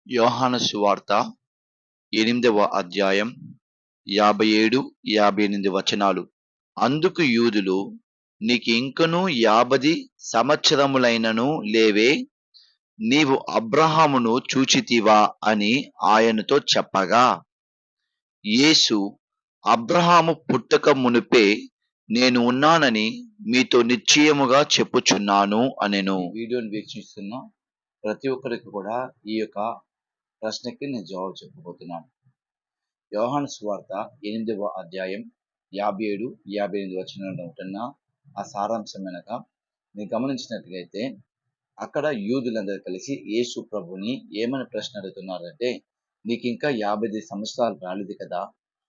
యోహాను సువార్త 8వ అధ్యాయం 57, 58 వచనాలు. అందుకు యూదులు, నీకింకనూ 50 సంవత్సరములైనను లేవే, నీవు అబ్రాహామును చూచితివా అని ఆయనతో చెప్పగా, యేసు, అబ్రాహాము పుట్టక మునుపే నేను ఉన్నానని మీతో నిశ్చయముగా చెప్పుచున్నాను అనెను. వీడియోని వీక్షిస్తున్న ప్రతి ఒక్కరికి కూడా ఈ యొక్క ప్రశ్నకి నేను జవాబు చెప్పబోతున్నాను. యోహాను సువార్త 8వ అధ్యాయం 57, 58 వచనాల్లో ఉంటున్న ఆ సారాంశం వెనక మీరు గమనించినట్లయితే, అక్కడ యూదులందరూ కలిసి యేసు ప్రభుని ఏమని ప్రశ్న అడుగుతున్నారంటే, నీకు ఇంకా 50 సంవత్సరాలు రాలేదు కదా,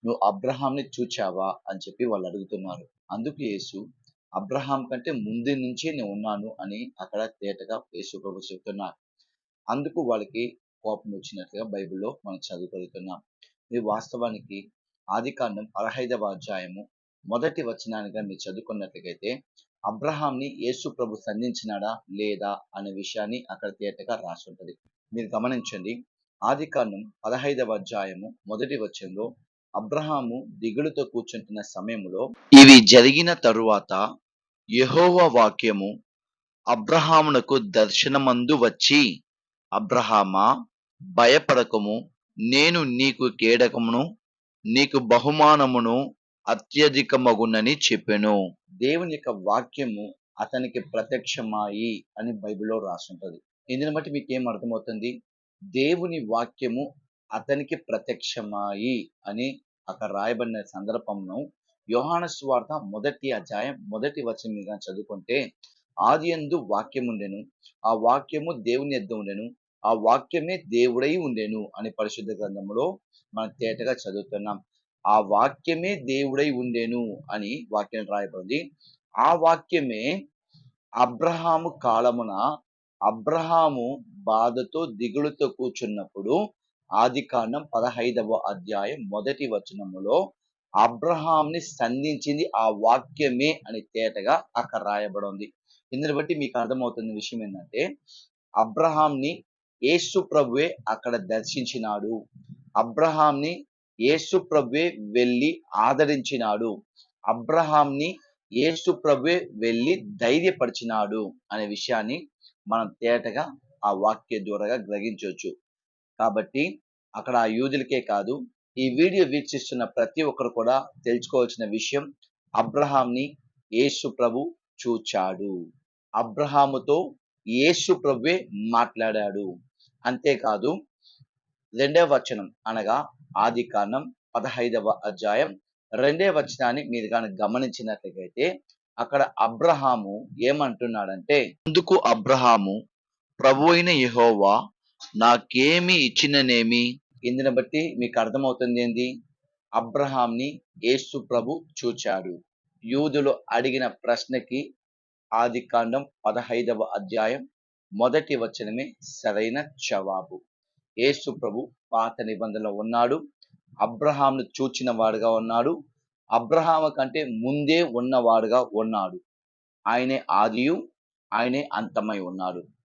నువ్వు అబ్రహాంని చూచావా అని చెప్పి వాళ్ళు అడుగుతున్నారు. అందుకు యేసు, అబ్రహాం కంటే ముందు నుంచే నేను ఉన్నాను అని అక్కడ తేటగా యేసు ప్రభు చెప్తున్నారు. అందుకు వాళ్ళకి కోపం వచ్చినట్లుగా బైబిల్లో మనం చదువుగలుగుతున్నాం. ఇది వాస్తవానికి ఆదికాండం 15వ అధ్యాయము 1వ వచనాన్ని మీరు చదువుకున్నట్లయితే, అబ్రహాంని యేసు ప్రభు సంధించినాడా లేదా అనే విషయాన్ని అక్కడ తేటగా రాసి ఉంటుంది. మీరు గమనించండి, ఆదికాండం 15వ అధ్యాయము 1వ వచనంలో, అబ్రహాము దిగులుతో కూర్చుంటున్న సమయంలో ఇవి జరిగిన తరువాత యెహోవా వాక్యము అబ్రహామునకు దర్శనమందు వచ్చి, అబ్రహామా, భయపడకము, నేను నీకు కేడకమును నీకు బహుమానమును అత్యధికమగునని చెప్పెను. దేవుని యొక్క వాక్యము అతనికి ప్రత్యక్షమాయి అని బైబిల్లో రాసుంటది. ఇందుని బట్టి మీకు ఏం అర్థమవుతుంది? దేవుని వాక్యము అతనికి ప్రత్యక్షమాయి అని అక్కడ రాయబడిన సందర్భంలో యోహాను సువార్త 1వ అధ్యాయం 1వ వచనం మీద చదువుకుంటే, ఆదియందు వాక్యం ఉండెను, ఆ వాక్యము దేవుని యొద్ద ఉండెను, ఆ వాక్యమే దేవుడై ఉండెను అని పరిశుద్ధ గ్రంథంలో మనం తేటగా చదువుతున్నాం. ఆ వాక్యమే దేవుడై ఉండెను అని వాక్యం రాయబడింది. ఆ వాక్యమే అబ్రహాము కాలమున అబ్రహాము బాధతో దిగులుతో కూర్చున్నప్పుడు ఆదికాండం 15వ అధ్యాయం 1వ వచనములో అబ్రహాంని సంధించింది ఆ వాక్యమే అని తేటగా అక్కడ రాయబడి ఉంది. ఇందుని బట్టి మీకు అర్థమవుతున్న విషయం ఏంటంటే, అబ్రహాంని యేసు ప్రభువే అక్కడ దర్శించినాడు. అబ్రహాంని యేసు ప్రభువే వెళ్ళి ఆదరించినాడు. అబ్రహాంని యేసు ప్రభువే వెళ్ళి ధైర్యపరిచినాడు అనే విషయాన్ని మనం తేటగా ఆ వాక్య ద్వారాగా గ్రహించవచ్చు. కాబట్టి అక్కడ ఆ యూదులకే కాదు, ఈ వీడియో వీక్షిస్తున్న ప్రతి ఒక్కరు కూడా తెలుసుకోవాల్సిన విషయం, అబ్రహాంని యేసు ప్రభు చూచాడు. అబ్రహాముతో యేసు ప్రభువే మాట్లాడాడు. అంతేకాదు, 2వ వచనం అనగా ఆదికాండం 15వ అధ్యాయం 2వ వచనాన్ని మీరు కానీ గమనించినట్లయితే, అక్కడ అబ్రహాము ఏమంటున్నాడంటే, అందుకు అబ్రహాము, ప్రభువైన యెహోవా నాకేమి ఇచ్చిననేమి. ఇందుని బట్టి మీకు అర్థమవుతుంది ఏంది? అబ్రహాంని యేసు ప్రభు చూచాడు. యూదులు అడిగిన ప్రశ్నకి ఆదికాండం 15వ అధ్యాయం 1వ వచనమే సరైన జవాబు. యేసు ప్రభు పాత నిబంధనలో ఉన్నాడు, అబ్రహాంను చూచిన వాడుగా ఉన్నాడు, అబ్రహాము కంటే ముందే ఉన్నవాడుగా ఉన్నాడు. ఆయనే ఆదియు, ఆయనే అంతమై ఉన్నాడు.